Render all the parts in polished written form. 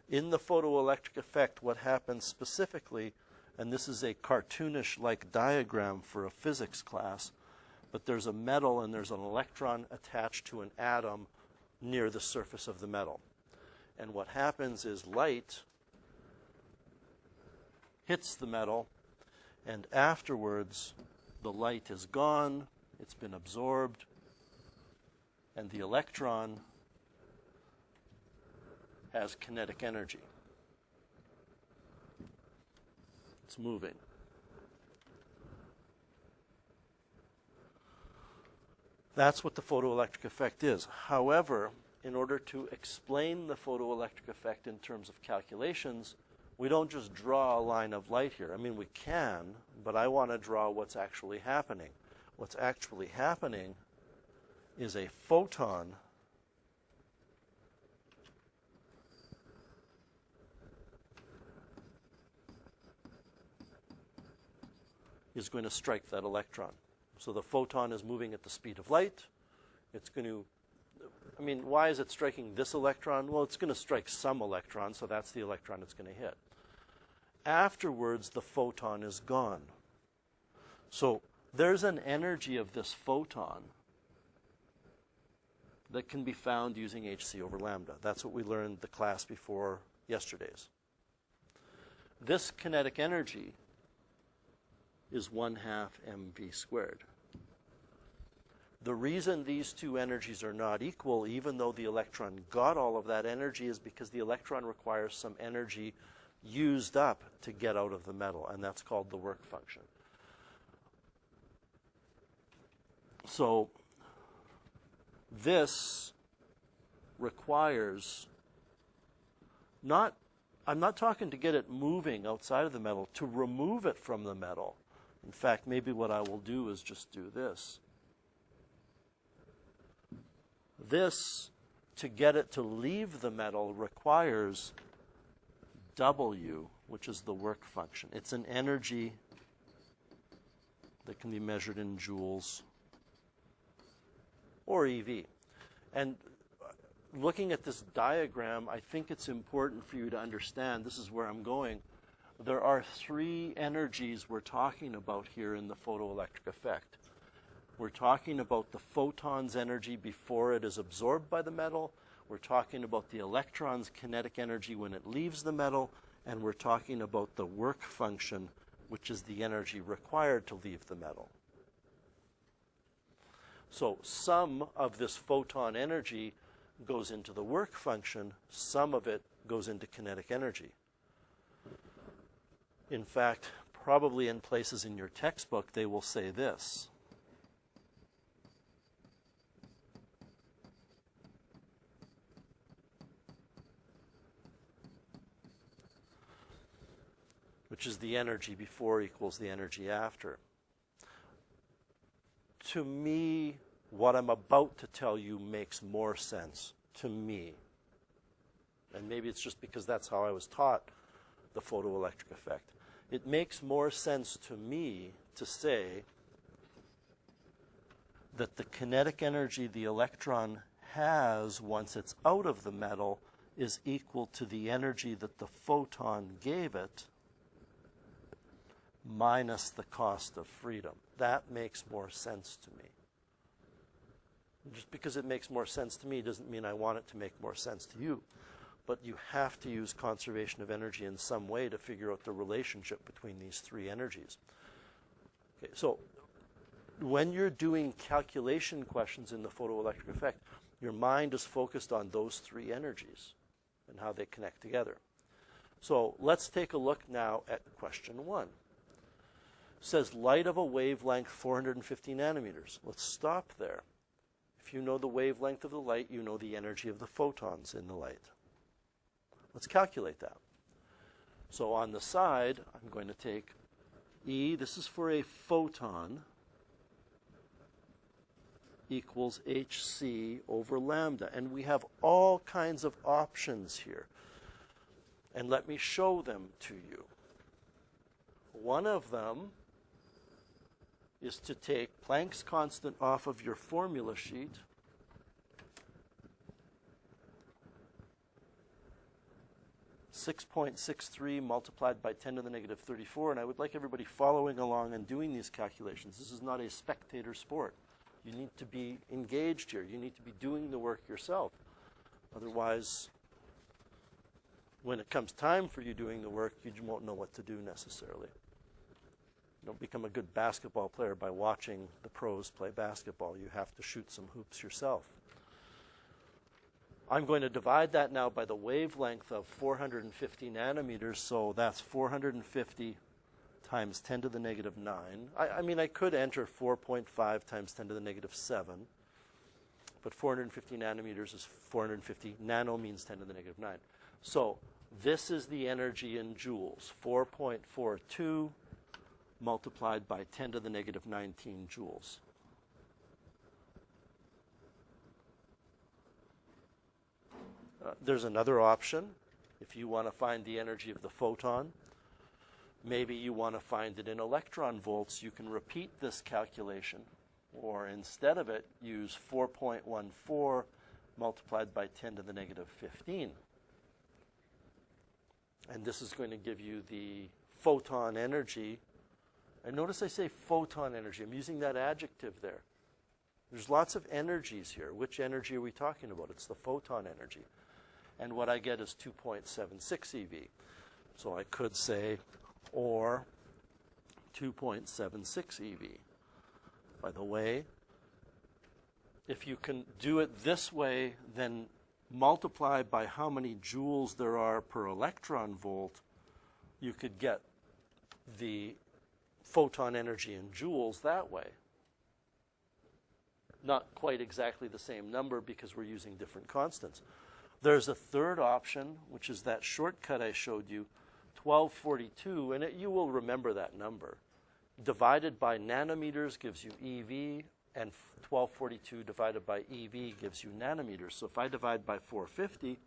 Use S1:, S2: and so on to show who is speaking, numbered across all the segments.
S1: In the photoelectric effect, what happens specifically, and this is a cartoonish-like diagram for a physics class, but there's a metal and there's an electron attached to an atom near the surface of the metal. And what happens is light hits the metal, and afterwards the light is gone, it's been absorbed, and the electron has kinetic energy. It's moving. That's what the photoelectric effect is. However, in order to explain the photoelectric effect in terms of calculations, we don't just draw a line of light here. I mean, we can, but I want to draw what's actually happening. What's actually happening is a photon is going to strike that electron. So the photon is moving at the speed of light. It's going to, I mean, why is it striking this electron? Well, it's going to strike some electron, so that's the electron it's going to hit. Afterwards, the photon is gone. So there's an energy of this photon that can be found using hc over lambda. That's what we learned the class before yesterday's. This kinetic energy is 1/2 mv squared. The reason these two energies are not equal, even though the electron got all of that energy, is because the electron requires some energy used up to get out of the metal, and that's called the work function. So this requires I'm not talking to get it moving outside of the metal, to remove it from the metal. In fact, maybe what I will do is just do this. This, to get it to leave the metal, requires W, which is the work function. It's an energy that can be measured in joules or EV. And looking at this diagram, I think it's important for you to understand, this is where I'm going, there are three energies we're talking about here in the photoelectric effect. We're talking about the photon's energy before it is absorbed by the metal. We're talking about the electron's kinetic energy when it leaves the metal. And we're talking about the work function, which is the energy required to leave the metal. So some of this photon energy goes into the work function. Some of it goes into kinetic energy. In fact, probably in places in your textbook, they will say this. Which is the energy before equals the energy after. To me, what I'm about to tell you makes more sense to me. And maybe it's just because that's how I was taught the photoelectric effect. It makes more sense to me to say that the kinetic energy the electron has once it's out of the metal is equal to the energy that the photon gave it minus the cost of freedom. That makes more sense to me. Just because it makes more sense to me doesn't mean I want it to make more sense to you. But you have to use conservation of energy in some way to figure out the relationship between these three energies. Okay, so when you're doing calculation questions in the photoelectric effect, your mind is focused on those three energies and how they connect together. So let's take a look now at question 1. It says light of a wavelength 450 nanometers. Let's stop there. If you know the wavelength of the light, you know the energy of the photons in the light. Let's calculate that. So on the side, I'm going to take E, this is for a photon, equals hc over lambda. And we have all kinds of options here. And let me show them to you. One of them is to take Planck's constant off of your formula sheet. 6.63 multiplied by 10 to the negative 34, and I would like everybody following along and doing these calculations. This is not a spectator sport. You need to be engaged here. You need to be doing the work yourself. Otherwise, when it comes time for you doing the work, you won't know what to do necessarily. You don't become a good basketball player by watching the pros play basketball. You have to shoot some hoops yourself. I'm going to divide that now by the wavelength of 450 nanometers, so that's 450 times 10 to the negative 9. I mean, I could enter 4.5 times 10 to the negative 7, but 450 nanometers is 450. Nano means 10 to the negative 9. So this is the energy in joules, 4.42 multiplied by 10 to the negative 19 joules. There's another option. If you want to find the energy of the photon, maybe you want to find it in electron volts, you can repeat this calculation, or instead of it, use 4.14 multiplied by 10 to the negative 15. And this is going to give you the photon energy. And notice I say photon energy. I'm using that adjective there. There's lots of energies here. Which energy are we talking about? It's the photon energy. And what I get is 2.76 eV. So I could say, or 2.76 eV. By the way, if you can do it this way, then multiply by how many joules there are per electron volt, you could get the photon energy in joules that way. Not quite exactly the same number because we're using different constants. There's a third option, which is that shortcut I showed you, 1242, and you will remember that number. Divided by nanometers gives you EV, and 1242 divided by EV gives you nanometers. So if I divide by 450, it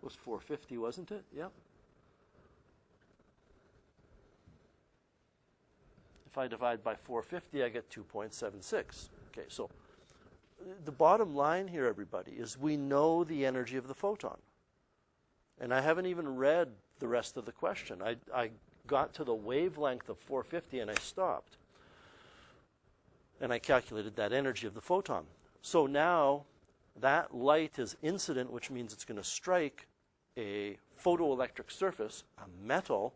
S1: was 450, wasn't it? Yep. If I divide by 450, I get 2.76. Okay, so the bottom line here, everybody, is we know the energy of the photon. And I haven't even read the rest of the question. I got to the wavelength of 450 and I stopped. And I calculated that energy of the photon. So now that light is incident, which means it's going to strike a photoelectric surface, a metal,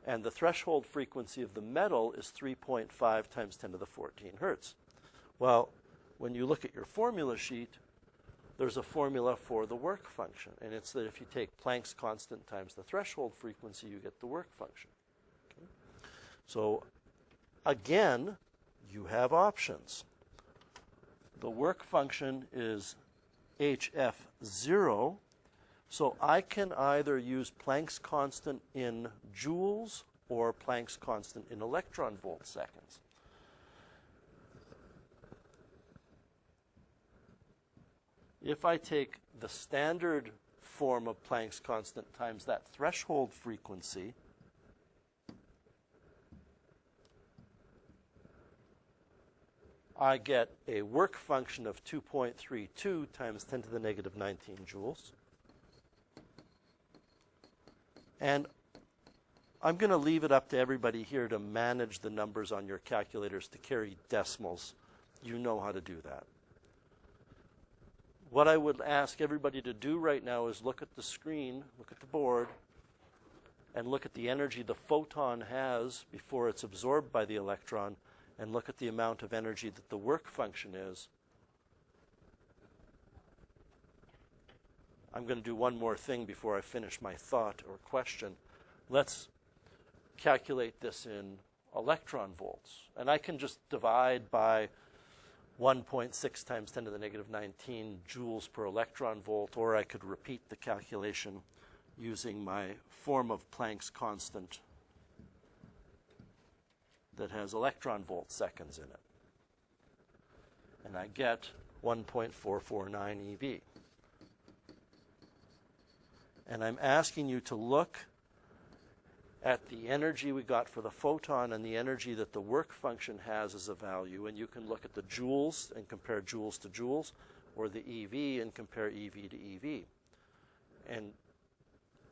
S1: and the threshold frequency of the metal is 3.5 times 10 to the 14 hertz. Well, when you look at your formula sheet, there's a formula for the work function. And it's that if you take Planck's constant times the threshold frequency, you get the work function. Okay? So again, you have options. The work function is HF0. So I can either use Planck's constant in joules or Planck's constant in electron volt seconds. If I take the standard form of Planck's constant times that threshold frequency, I get a work function of 2.32 times 10 to the negative 19 joules. And I'm going to leave it up to everybody here to manage the numbers on your calculators to carry decimals. You know how to do that. What I would ask everybody to do right now is look at the screen, look at the board, and look at the energy the photon has before it's absorbed by the electron, and look at the amount of energy that the work function is. I'm going to do one more thing before I finish my thought or question. Let's calculate this in electron volts. And I can just divide by 1.6 times 10 to the negative 19 joules per electron volt, or I could repeat the calculation using my form of Planck's constant that has electron volt seconds in it. And I get 1.449 eV. And I'm asking you to look at the energy we got for the photon and the energy that the work function has as a value. And you can look at the joules and compare joules to joules, or the EV and compare EV to EV. And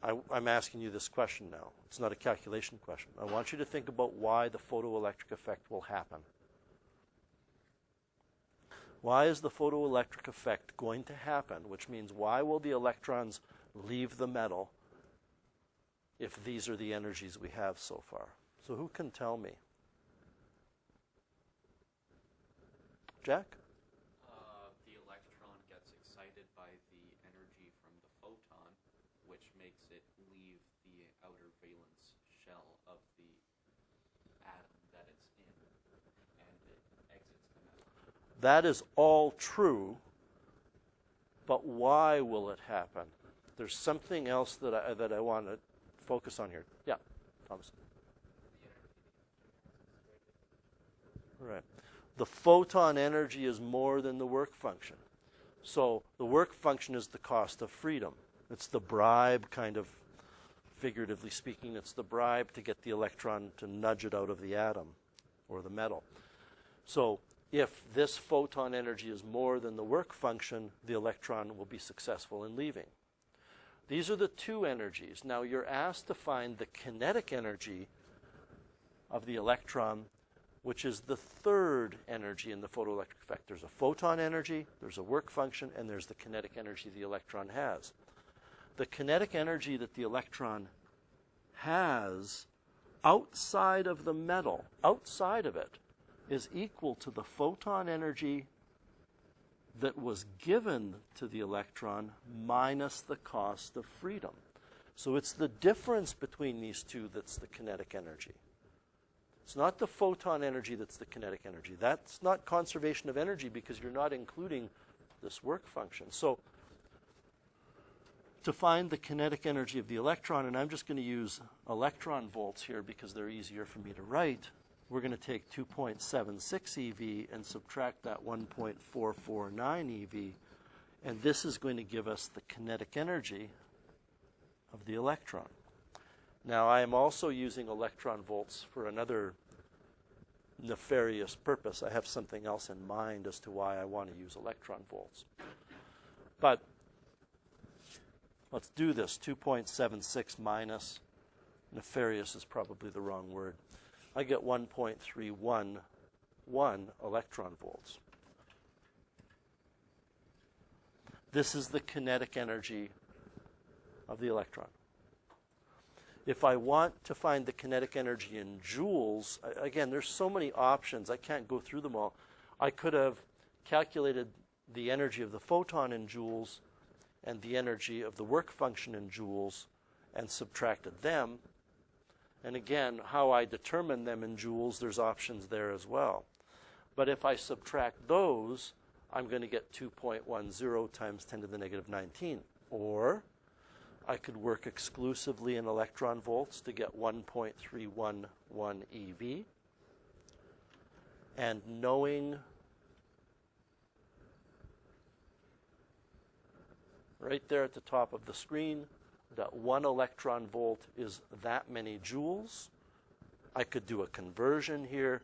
S1: I'm asking you this question now. It's not a calculation question. I want you to think about why the photoelectric effect will happen. Why is the photoelectric effect going to happen? Which means, why will the electrons leave the metal if these are the energies we have so far? So who can tell me? Jack?
S2: The electron gets excited by the energy from the photon, which makes it leave the outer valence shell of the atom that it's in, and it exits the metal.
S1: That is all true, but why will it happen? There's something else that I want to focus on here. Yeah, Thomas. Right. The photon energy is more than the work function. So the work function is the cost of freedom. It's the bribe, kind of figuratively speaking, it's the bribe to get the electron to nudge it out of the atom or the metal. So if this photon energy is more than the work function, the electron will be successful in leaving. These are the two energies. Now you're asked to find the kinetic energy of the electron, which is the third energy in the photoelectric effect. There's a photon energy, there's a work function, and there's the kinetic energy the electron has. The kinetic energy that the electron has outside of the metal, outside of it, is equal to the photon energy that was given to the electron minus the cost of freedom. So it's the difference between these two that's the kinetic energy. It's not the photon energy that's the kinetic energy. That's not conservation of energy because you're not including this work function. So to find the kinetic energy of the electron, and I'm just going to use electron volts here because they're easier for me to write, we're going to take 2.76 eV and subtract that 1.449 eV, and this is going to give us the kinetic energy of the electron. Now, I am also using electron volts for another nefarious purpose. I have something else in mind as to why I want to use electron volts. But let's do this. 2.76 minus, nefarious is probably the wrong word. I get 1.311 electron volts. This is the kinetic energy of the electron. If I want to find the kinetic energy in joules, again, there's so many options. I can't go through them all. I could have calculated the energy of the photon in joules and the energy of the work function in joules and subtracted them. And again, how I determine them in joules, there's options there as well. But if I subtract those, I'm going to get 2.10 times 10 to the negative 19. Or I could work exclusively in electron volts to get 1.311 eV. And knowing right there at the top of the screen that 1 electron volt is that many joules, I could do a conversion here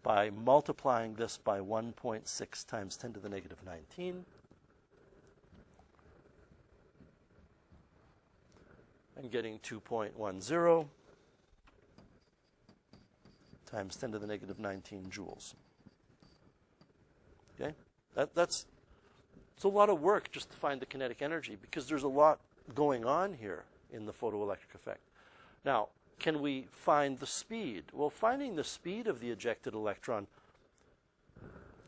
S1: by multiplying this by 1.6 times 10 to the negative 19. And getting 2.10 times 10 to the negative 19 joules. Okay? It's a lot of work just to find the kinetic energy because there's a lot going on here in the photoelectric effect. Now, can we find the speed? Well, finding the speed of the ejected electron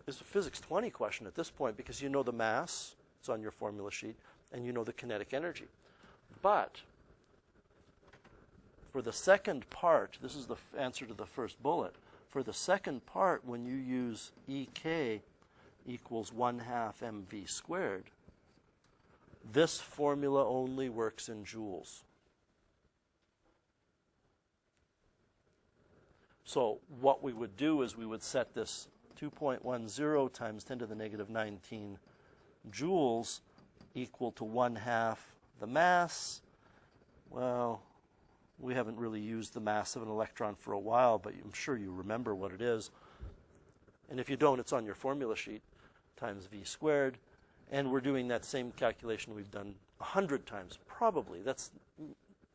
S1: is a physics 20 question at this point because you know the mass, it's on your formula sheet, and you know the kinetic energy. But for the second part, this is the answer to the first bullet. For the second part, when you use EK equals 1/2 mv squared, this formula only works in joules. So what we would do is we would set this 2.10 times 10 to the negative 19 joules equal to 1/2 the mass. Well, we haven't really used the mass of an electron for a while, but I'm sure you remember what it is. And if you don't, it's on your formula sheet, times v squared. And we're doing that same calculation we've done 100 times, probably. That's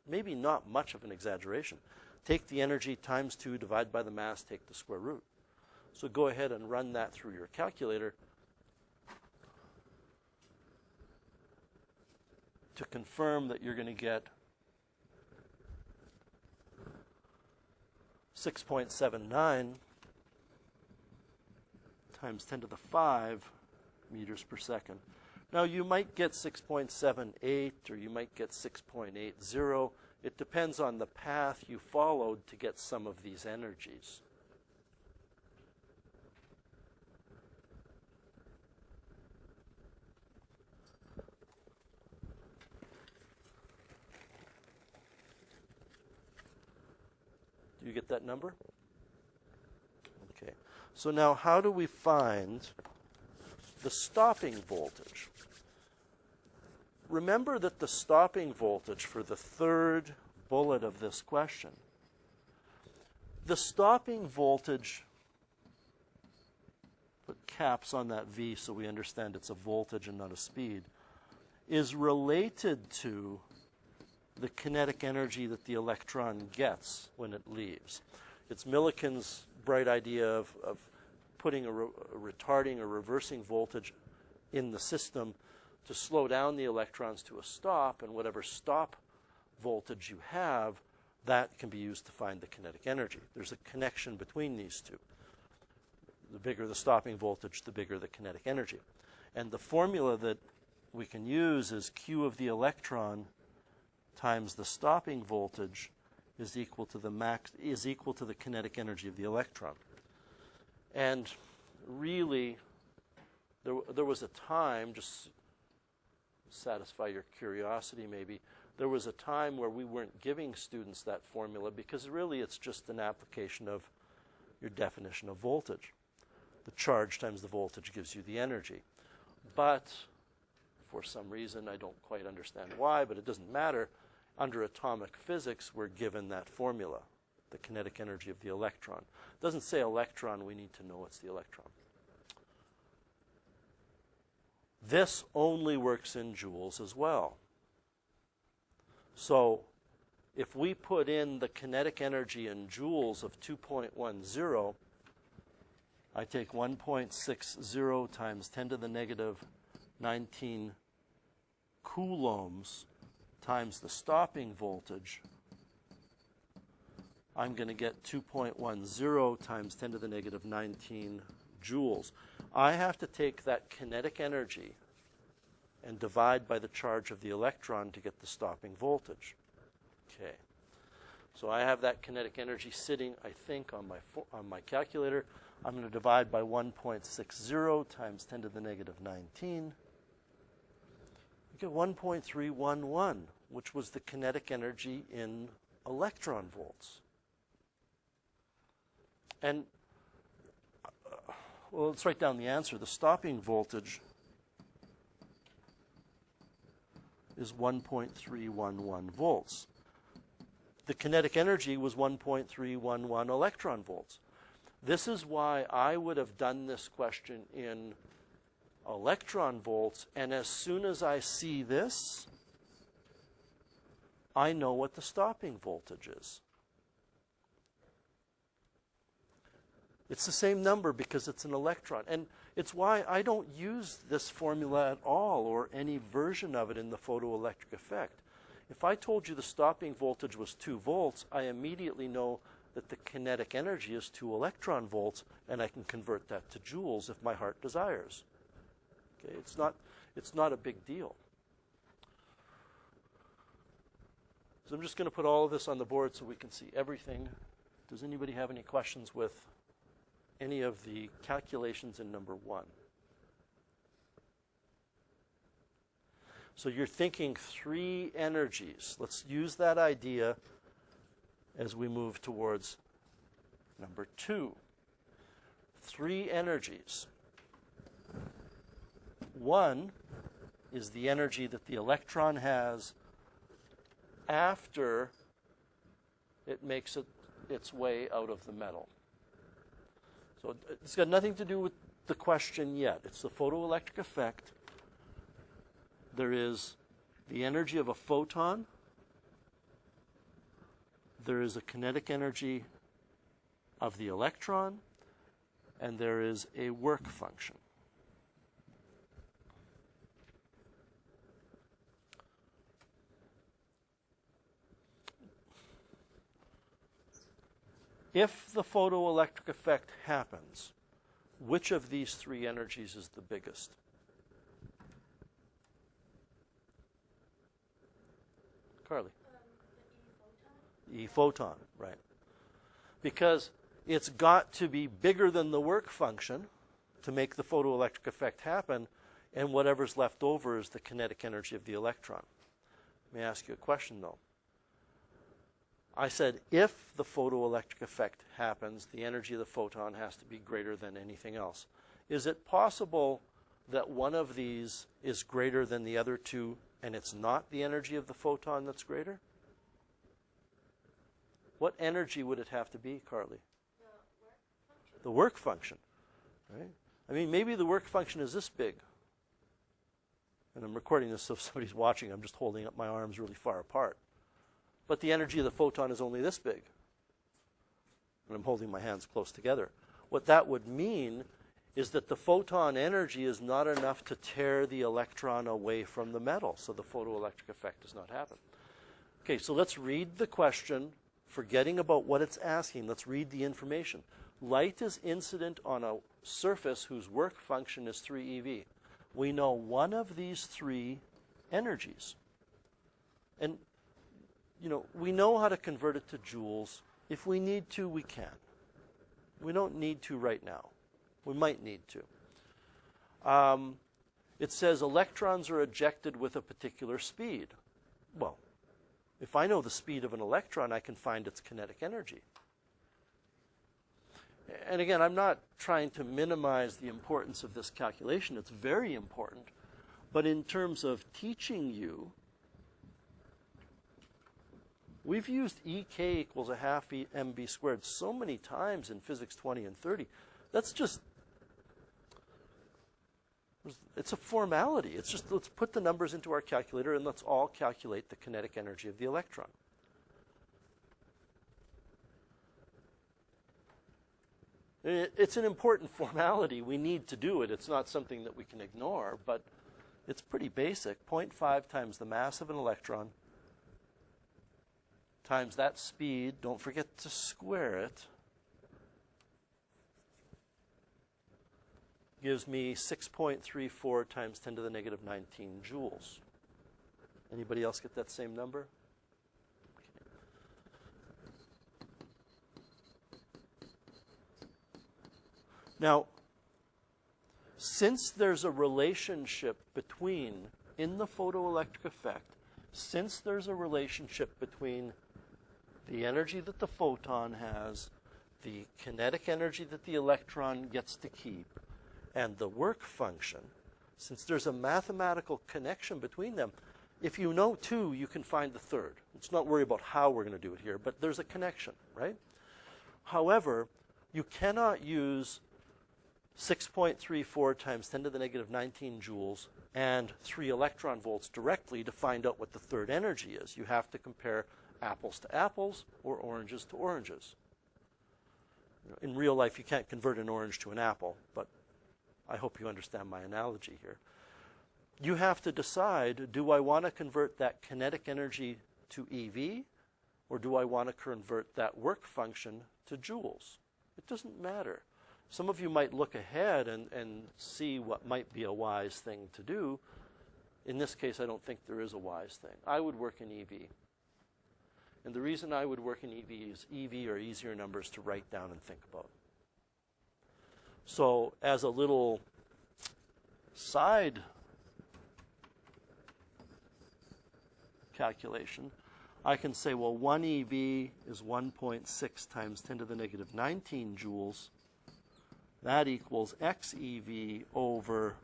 S1: maybe not much of an exaggeration. Take the energy times 2, divide by the mass, take the square root. So go ahead and run that through your calculator to confirm that you're going to get 6.79 times 10 to the 5 meters per second. Now you might get 6.78 or you might get 6.80. It depends on the path you followed to get some of these energies. Do you get that number? Okay. So now how do we find the stopping voltage? Remember that the stopping voltage for the third bullet of this question, the stopping voltage, put caps on that V so we understand it's a voltage and not a speed, is related to the kinetic energy that the electron gets when it leaves. It's Millikan's bright idea of putting a retarding or reversing voltage in the system to slow down the electrons to a stop, and whatever stop voltage you have, that can be used to find the kinetic energy. There's a connection between these two. The bigger the stopping voltage, the bigger the kinetic energy. And the formula that we can use is Q of the electron times the stopping voltage is equal to the kinetic energy of the electron. And really, there was a time, just satisfy your curiosity maybe, there was a time where we weren't giving students that formula because really it's just an application of your definition of voltage. The charge times the voltage gives you the energy. But for some reason, I don't quite understand why, but it doesn't matter, under atomic physics we're given that formula, the kinetic energy of the electron. It doesn't say electron, we need to know it's the electron. This only works in joules as well. So if we put in the kinetic energy in joules of 2.10, I take 1.60 times 10 to the negative 19 coulombs times the stopping voltage, I'm going to get 2.10 times 10 to the negative 19 joules. I have to take that kinetic energy and divide by the charge of the electron to get the stopping voltage. Okay. So I have that kinetic energy sitting, I think, on my calculator. I'm going to divide by 1.60 times 10 to the negative 19. I get 1.311, which was the kinetic energy in electron volts. And, well, let's write down the answer. The stopping voltage is 1.311 volts. The kinetic energy was 1.311 electron volts. This is why I would have done this question in electron volts, and as soon as I see this, I know what the stopping voltage is. It's the same number because it's an electron. And it's why I don't use this formula at all or any version of it in the photoelectric effect. If I told you the stopping voltage was 2 volts, I immediately know that the kinetic energy is 2 electron volts, and I can convert that to joules if my heart desires. Okay, it's not a big deal. So I'm just going to put all of this on the board so we can see everything. Does anybody have any questions with any of the calculations in number 1? So you're thinking 3 energies. Let's use that idea as we move towards number 2. 3 energies. 1 is the energy that the electron has after it makes its way out of the metal. So it's got nothing to do with the question yet. It's the photoelectric effect. There is the energy of a photon, there is a kinetic energy of the electron, and there is a work function. If the photoelectric effect happens, which of these three energies is the biggest? Carly?
S3: The E photon.
S1: E photon, right. Because it's got to be bigger than the work function to make the photoelectric effect happen, and whatever's left over is the kinetic energy of the electron. Let me ask you a question, though. I said if the photoelectric effect happens, the energy of the photon has to be greater than anything else. Is it possible that one of these is greater than the other two, and it's not the energy of the photon that's greater? What energy would it have to be, Carly? The work function. Right? I mean, maybe the work function is this big. And I'm recording this, so if somebody's watching, I'm just holding up my arms really far apart. But the energy of the photon is only this big. And I'm holding my hands close together. What that would mean is that the photon energy is not enough to tear the electron away from the metal, so the photoelectric effect does not happen. Okay, so let's read the question, forgetting about what it's asking. Let's read the information. Light is incident on a surface whose work function is 3 eV. We know one of these three energies. And you know, we know how to convert it to joules. If we need to, we can. We don't need to right now. We might need to. It says electrons are ejected with a particular speed. Well, if I know the speed of an electron, I can find its kinetic energy. And again, I'm not trying to minimize the importance of this calculation. It's very important. But in terms of teaching you, we've used EK equals a half mv squared so many times in physics 20 and 30. That's just, it's a formality. It's just, let's put the numbers into our calculator and let's all calculate the kinetic energy of the electron. It's an important formality. We need to do it. It's not something that we can ignore, but it's pretty basic. 0.5 times the mass of an electron times that speed, don't forget to square it, gives me 6.34 times 10 to the negative 19 joules. Anybody else get that same number? Okay. Now, since there's a relationship between, in the photoelectric effect, since there's a relationship between the energy that the photon has, the kinetic energy that the electron gets to keep, and the work function, since there's a mathematical connection between them, if you know two, you can find the third. Let's not worry about how we're going to do it here, but there's a connection, right? However, you cannot use 6.34 times 10 to the negative 19 joules and 3 electron volts directly to find out what the third energy is. You have to compare apples to apples or oranges to oranges. In real life, you can't convert an orange to an apple, but I hope you understand my analogy here. You have to decide, do I want to convert that kinetic energy to EV, or do I want to convert that work function to joules? It doesn't matter. Some of you might look ahead and see what might be a wise thing to do. In this case, I don't think there is a wise thing. I would work in EV. And the reason I would work in EV is EV are easier numbers to write down and think about. So as a little side calculation, I can say, well, 1 EV is 1.6 times 10 to the negative 19 joules. That equals XeV over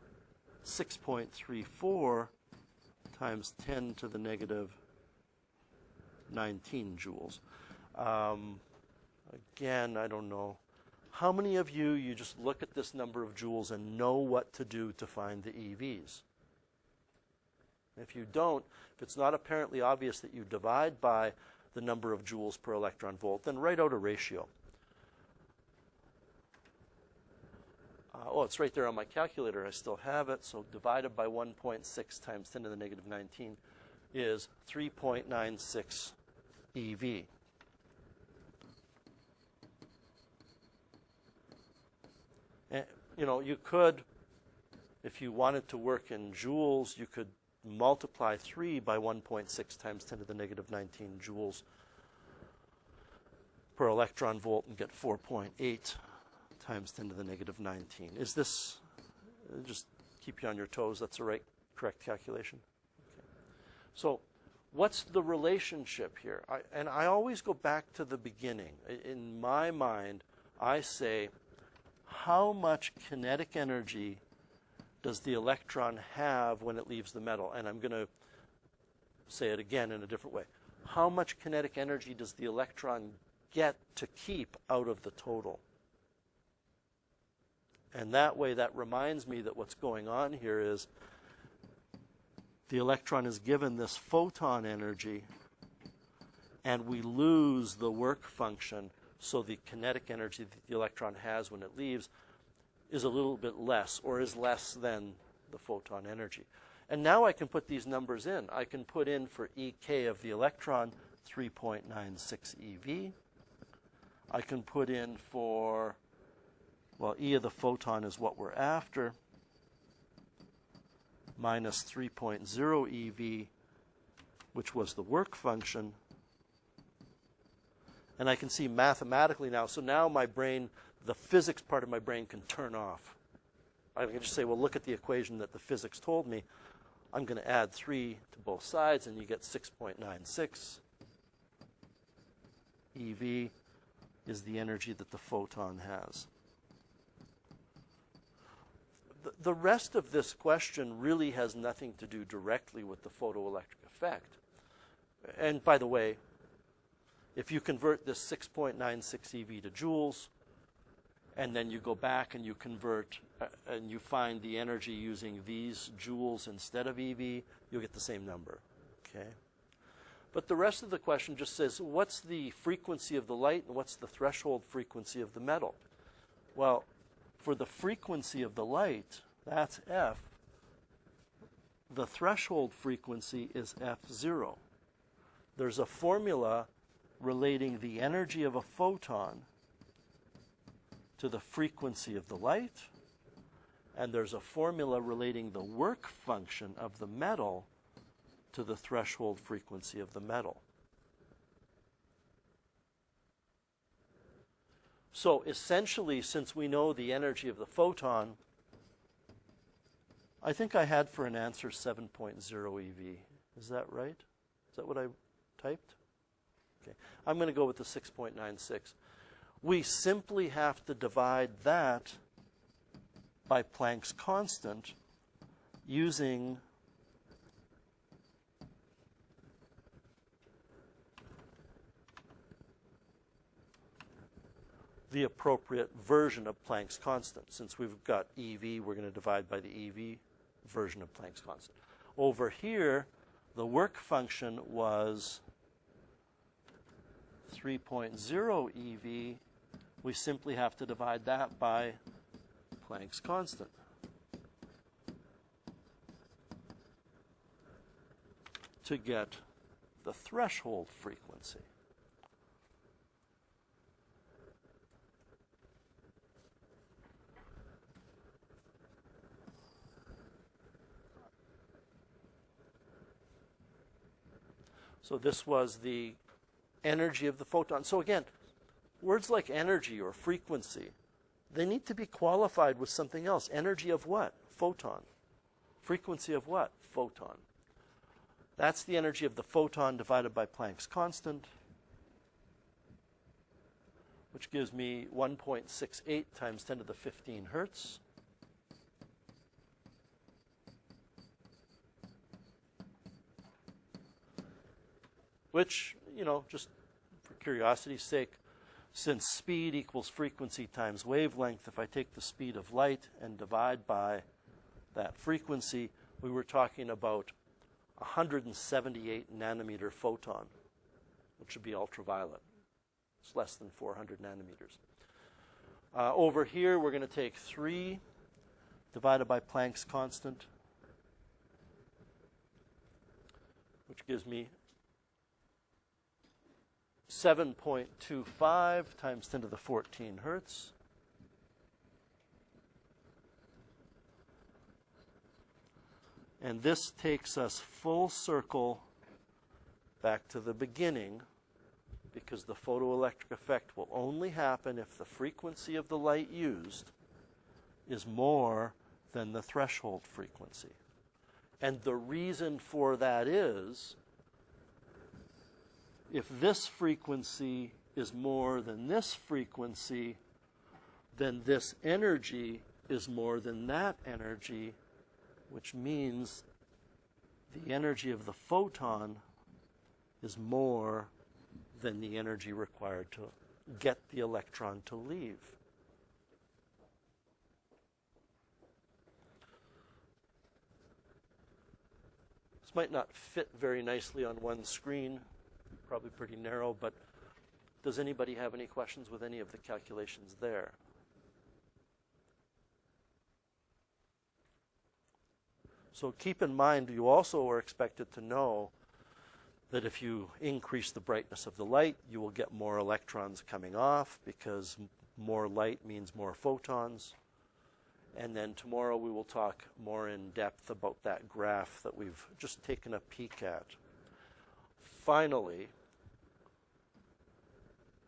S1: 6.34 times 10 to the negative 19 joules. Again, I don't know. How many of you just look at this number of joules and know what to do to find the EVs? If you don't, if it's not apparently obvious that you divide by the number of joules per electron volt, then write out a ratio. Oh, it's right there on my calculator. I still have it. So divided by 1.6 times 10 to the negative 19 is 3.96 EV. And, you know, you could, if you wanted to work in joules, you could multiply 3 by 1.6 times 10 to the negative 19 joules per electron volt and get 4.8 times 10 to the negative 19. Is this, just keep you on your toes, that's the correct calculation? Okay. So what's the relationship here? I always go back to the beginning. In my mind, I say, how much kinetic energy does the electron have when it leaves the metal? And I'm going to say it again in a different way. How much kinetic energy does the electron get to keep out of the total? And that way, that reminds me that what's going on here is the electron is given this photon energy, and we lose the work function, so the kinetic energy that the electron has when it leaves is a little bit less, or is less than the photon energy. And now I can put these numbers in. I can put in for EK of the electron 3.96 eV. I can put in for, well, E of the photon is what we're after, minus 3.0 eV, which was the work function. And I can see mathematically now, so now my brain, the physics part of my brain can turn off. I can just say, well, look at the equation that the physics told me. I'm going to add 3 to both sides, and you get 6.96. EV is the energy that the photon has. The rest of this question really has nothing to do directly with the photoelectric effect. And by the way, if you convert this 6.96 eV to joules, and then you go back and you convert, and you find the energy using these joules instead of EV, you'll get the same number, okay? But the rest of the question just says, what's the frequency of the light and what's the threshold frequency of the metal? Well, for the frequency of the light, that's F. The threshold frequency is F0. There's a formula relating the energy of a photon to the frequency of the light, and there's a formula relating the work function of the metal to the threshold frequency of the metal. So essentially, since we know the energy of the photon, I think I had for an answer 7.0 eV. Is that right? Is that what I typed? Okay. I'm going to go with the 6.96. We simply have to divide that by Planck's constant using the appropriate version of Planck's constant. Since we've got EV, we're going to divide by the EV version of Planck's constant. Over here, the work function was 3.0 eV. We simply have to divide that by Planck's constant. To get the threshold frequency. So this was the energy of the photon. So again, words like energy or frequency, they need to be qualified with something else. Energy of what? Photon. Frequency of what? Photon. That's the energy of the photon divided by Planck's constant, which gives me 1.68 times 10 to the 15 hertz. Which, you know, just for curiosity's sake, since speed equals frequency times wavelength, if I take the speed of light and divide by that frequency, we were talking about 178 nanometer photon, which would be ultraviolet. It's less than 400 nanometers. Over here, we're going to take 3 divided by Planck's constant, which gives me 7.25 times 10 to the 14 hertz. And this takes us full circle back to the beginning, because the photoelectric effect will only happen if the frequency of the light used is more than the threshold frequency. And the reason for that is, if this frequency is more than this frequency, then this energy is more than that energy, which means the energy of the photon is more than the energy required to get the electron to leave. This might not fit very nicely on one screen, probably pretty narrow, but does anybody have any questions with any of the calculations there? So keep in mind, you also are expected to know that if you increase the brightness of the light, you will get more electrons coming off, because more light means more photons. And then tomorrow we will talk more in depth about that graph that we've just taken a peek at. Finally,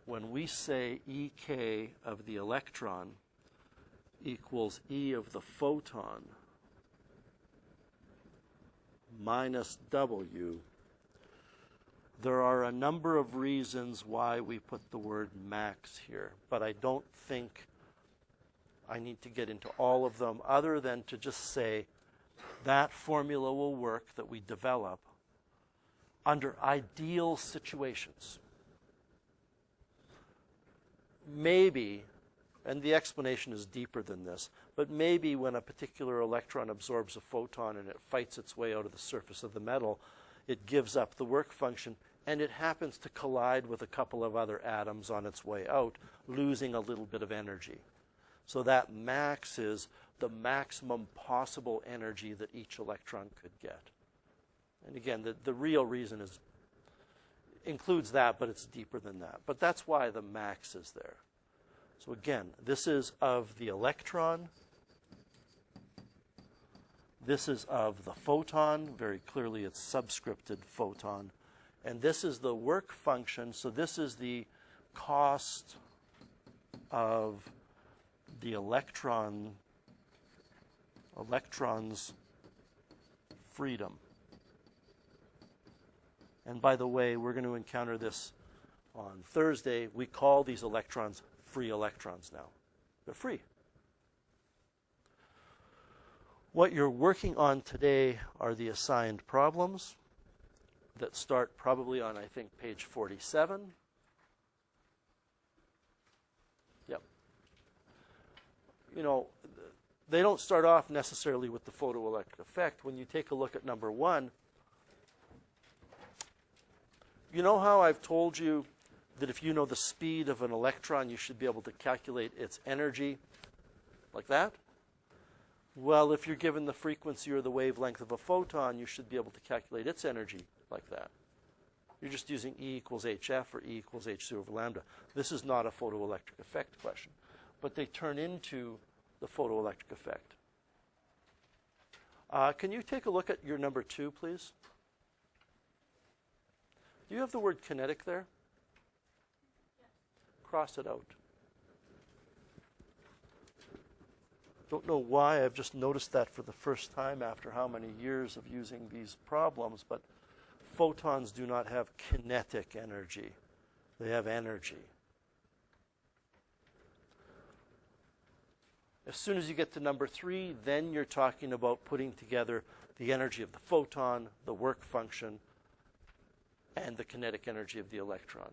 S1: when we say EK of the electron equals E of the photon minus W, there are a number of reasons why we put the word max here, but I don't think I need to get into all of them, other than to just say that formula will work that we develop under ideal situations. Maybe, and the explanation is deeper than this, but maybe when a particular electron absorbs a photon and it fights its way out of the surface of the metal, it gives up the work function, and it happens to collide with a couple of other atoms on its way out, losing a little bit of energy. So that max is the maximum possible energy that each electron could get. And again, the real reason includes that, but it's deeper than that. But that's why the max is there. So again, this is of the electron. This is of the photon. Very clearly it's subscripted photon. And this is the work function. So this is the cost of the electron's freedom. And by the way, we're going to encounter this on Thursday. We call these electrons free electrons now. They're free. What you're working on today are the assigned problems that start probably on, I think, page 47. Yep. You know, they don't start off necessarily with the photoelectric effect. When you take a look at number 1, you know how I've told you that if you know the speed of an electron, you should be able to calculate its energy like that? Well, if you're given the frequency or the wavelength of a photon, you should be able to calculate its energy like that. You're just using E equals HF or E equals H0 over lambda. This is not a photoelectric effect question, but they turn into the photoelectric effect. Can you take a look at your number 2, please? Do you have the word kinetic there?
S3: Yes.
S1: Cross it out. Don't know why, I've just noticed that for the first time after how many years of using these problems, but photons do not have kinetic energy. They have energy. As soon as you get to number 3, then you're talking about putting together the energy of the photon, the work function, and the kinetic energy of the electron.